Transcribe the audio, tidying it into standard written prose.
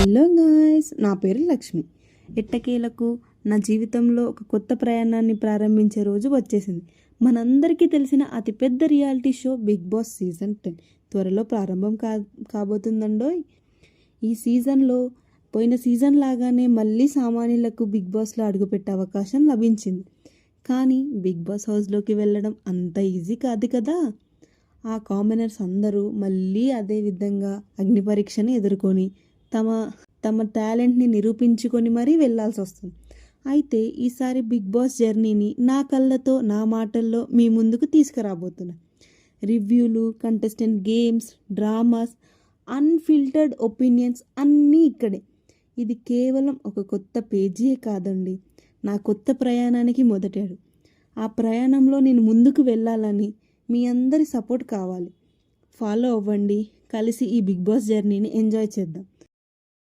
Hello guys, నా పేరు లక్ష్మి. ఎట్టకేలకు నా జీవితంలో ఒక కొత్త ప్రయాణాన్ని ప్రారంభించే రోజు వచ్చేసింది. మనందరికీ తెలిసిన అతిపెద్ద reality show Bigg Boss season 10 త్వరలో ప్రారంభం కాబోతుందండోయ్. ఈ సీజన్లో పోయిన సీజన్ లాగానే మళ్ళీ సామాన్యులకు బిగ్ బాస్లో అడుగుపెట్టే అవకాశం లభించింది. కానీ బిగ్ బాస్ హౌస్లోకి వెళ్ళడం అంత ఈజీ కాదు కదా. ఆ కామనర్స్ అందరూ మళ్ళీ అదే విధంగా అగ్ని పరీక్షని ఎదుర్కొని తమ టాలెంట్ని నిరూపించుకొని మరీ వెళ్ళాల్సి వస్తుంది. అయితే ఈసారి బిగ్ బాస్ జర్నీని నా కళ్ళతో, నా మాటల్లో మీ ముందుకు తీసుకురాబోతున్నా. రివ్యూలు, contestant games, dramas, unfiltered opinions అన్నీ ఇక్కడే. ఇది కేవలం ఒక కొత్త పేజీయే కాదండి, నా కొత్త ప్రయాణానికి మొదటాడు. ఆ ప్రయాణంలో నేను ముందుకు వెళ్ళాలని మీ అందరి సపోర్ట్ కావాలి. ఫాలో అవ్వండి, కలిసి ఈ బిగ్ బాస్ జర్నీని ఎంజాయ్ చేద్దాం.